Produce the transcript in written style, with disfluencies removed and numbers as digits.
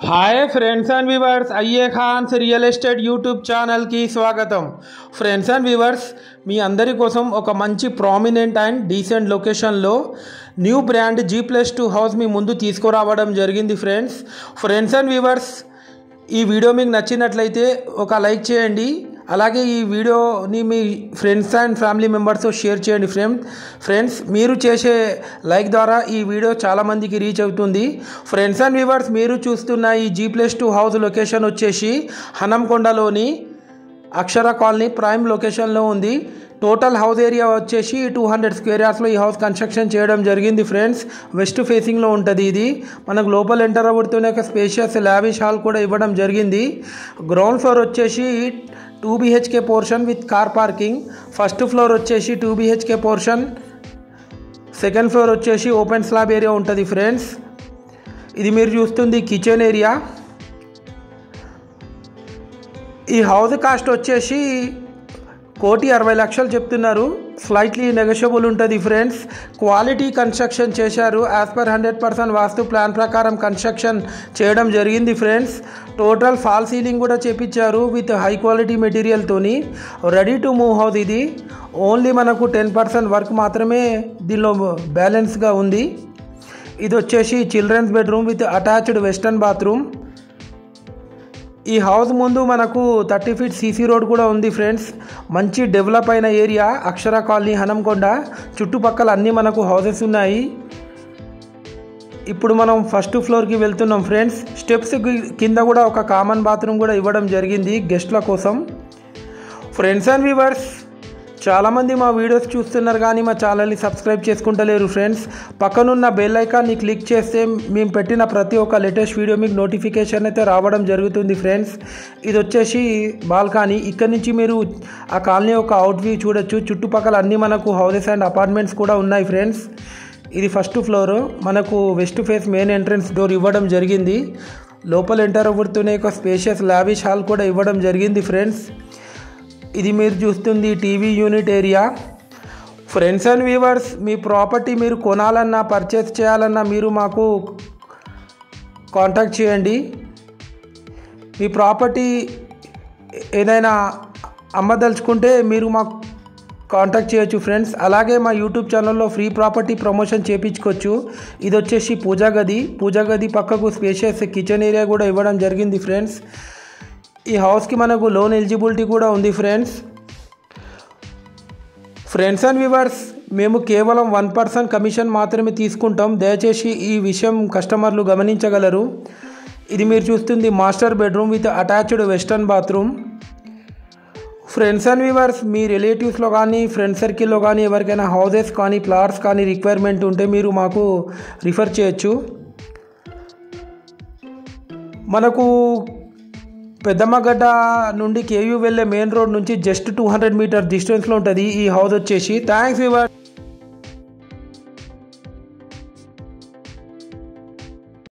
Hi friends and viewers, అయ్యే ఖాన్స్ real estate YouTube ఛానల్కి స్వాగతం. ఫ్రెండ్స్ అండ్ వ్యూవర్స్, మీ అందరి కోసం ఒక మంచి ప్రామినెంట్ అండ్ డీసెంట్ లొకేషన్లో న్యూ బ్రాండ్ G+2 హౌస్ మీ ముందు తీసుకురావడం జరిగింది. ఫ్రెండ్స్ అండ్ వ్యూవర్స్, ఈ వీడియో మీకు నచ్చినట్లయితే ఒక లైక్ చేయండి. అలాగే ఈ వీడియోని మీ ఫ్రెండ్స్ అండ్ ఫ్యామిలీ మెంబర్స్తో షేర్ చేయండి. ఫ్రెండ్స్, మీరు చేసే లైక్ ద్వారా ఈ వీడియో చాలామందికి రీచ్ అవుతుంది. ఫ్రెండ్స్ అండ్ వ్యూవర్స్, మీరు చూస్తున్న ఈ G+2 హౌస్ లొకేషన్ వచ్చేసి హనంకొండలోని అక్షర కాలనీ ప్రైమ్ లొకేషన్లో ఉంది. టోటల్ హౌస్ ఏరియా వచ్చేసి 200 స్క్వేర్ యార్డ్స్లో ఈ హౌస్ కన్స్ట్రక్షన్ చేయడం జరిగింది. ఫ్రెండ్స్, వెస్ట్ ఫేసింగ్లో ఉంటుంది. ఇది మనకు లోపల ఎంటర్ అవ్వడుతూనే ఒక స్పేషియస్ లావిష్ హాల్ కూడా ఇవ్వడం జరిగింది. గ్రౌండ్ ఫ్లోర్ వచ్చేసి 2 BHK portion with car parking. First floor వచ్చేసి 2 BHK పోర్షన్. సెకండ్ ఫ్లోర్ వచ్చేసి ఓపెన్ స్లాబ్ ఏరియా ఉంటుంది. ఫ్రెండ్స్, ఇది మీరు చూస్తుంది కిచెన్ ఏరియా. ఈ హౌస్ కాస్ట్ వచ్చేసి 1,60,00,000 చెప్తున్నారు. స్లైట్లీ నెగోషియబుల్ ఉంటుంది. ఫ్రెండ్స్, క్వాలిటీ కన్స్ట్రక్షన్ చేశారు. యాజ్ పర్ 100% వాస్తు ప్లాన్ ప్రకారం కన్స్ట్రక్షన్ చేయడం జరిగింది. ఫ్రెండ్స్, టోటల్ ఫాల్ సీలింగ్ కూడా చేపించారు విత్ హై క్వాలిటీ మెటీరియల్తోని. రెడీ టు మూవ్ హౌస్ ఇది. ఓన్లీ మనకు 10% వర్క్ మాత్రమే దీనిలో బ్యాలెన్స్గా ఉంది. ఇది వచ్చేసి children's bedroom with attached western bathroom. ఈ హౌస్ ముందు మనకు 30 ఫీట్ CC రోడ్ కూడా ఉంది. ఫ్రెండ్స్, మంచి డెవలప్ అయిన ఏరియా అక్షర కాలనీ హనంకొండ. చుట్టుపక్కల అన్నీ మనకు హౌసెస్ ఉన్నాయి. ఇప్పుడు మనం ఫస్ట్ ఫ్లోర్కి వెళ్తున్నాం. ఫ్రెండ్స్, స్టెప్స్ కింద కూడా ఒక కామన్ బాత్రూమ్ కూడా ఇవ్వడం జరిగింది గెస్ట్ల కోసం. ఫ్రెండ్స్ అండ్ వ్యూవర్స్, చాలామంది మా వీడియోస్ చూస్తున్నారు కానీ మా ఛానల్ని సబ్స్క్రైబ్ చేసుకుంటలేరు. ఫ్రెండ్స్, పక్కనున్న బెల్ ఐకాన్ని క్లిక్ చేస్తే మేము పెట్టిన ప్రతి ఒక్క లేటెస్ట్ వీడియో మీకు నోటిఫికేషన్ అయితే రావడం జరుగుతుంది. ఫ్రెండ్స్, ఇది వచ్చేసి బాల్కనీ. ఇక్కడ నుంచి మీరు ఆ కాలనీ ఒక అవుట్ వ్యూ చూడొచ్చు. చుట్టుపక్కల అన్నీ మనకు హౌసెస్ అండ్ అపార్ట్మెంట్స్ కూడా ఉన్నాయి. ఫ్రెండ్స్, ఇది ఫస్ట్ ఫ్లోరు. మనకు west face main entrance door ఇవ్వడం జరిగింది. లోపల ఎంటర్ అవ్వడుతూనే ఒక స్పేషియస్ లావిష్ హాల్ కూడా ఇవ్వడం జరిగింది. ఫ్రెండ్స్, ఇది మీరు చూస్తుంది TV unit area. Friends and viewers, me property మీరు కొనాలన్నా పర్చేస్ చేయాలన్నా మీరు మాకు కాంటాక్ట్ చేయండి. మీ ప్రాపర్టీ ఏదైనా అమ్మదలుచుకుంటే మీరు మాకు కాంటాక్ట్ చేయొచ్చు. ఫ్రెండ్స్, అలాగే మా యూట్యూబ్ ఛానల్లో ఫ్రీ ప్రాపర్టీ ప్రమోషన్ చేయించుకోవచ్చు. ఇది వచ్చేసి పూజా గది పక్కకు స్పేషియస్ కిచెన్ ఏరియా కూడా ఇవ్వడం జరిగింది. ఫ్రెండ్స్, ఈ హౌస్కి మనకు లోన్ ఎలిజిబిలిటీ కూడా ఉంది. ఫ్రెండ్స్ అండ్ వ్యూవర్స్, మేము కేవలం 1% కమిషన్ మాత్రమే తీసుకుంటాం. దయచేసి ఈ విషయం కస్టమర్లు గమనించగలరు. ఇది మీరు చూస్తుంది master bedroom with attached western bathroom. Friends and viewers, మీ రిలేటివ్స్లో కానీ ఫ్రెండ్ సర్కిల్లో కానీ ఎవరికైనా హౌసెస్ కానీ ప్లాట్స్ కానీ రిక్వైర్మెంట్ ఉంటే మీరు మాకు రిఫర్ చేయొచ్చు. మనకు పెద్దమ్మగడ్డ నుండి KU వెళ్ళే మెయిన్ రోడ్ నుంచి జస్ట్ 200 మీటర్ డిస్టెన్స్లో ఉంటుంది ఈ హౌస్ వచ్చేసి. Thanks viewers.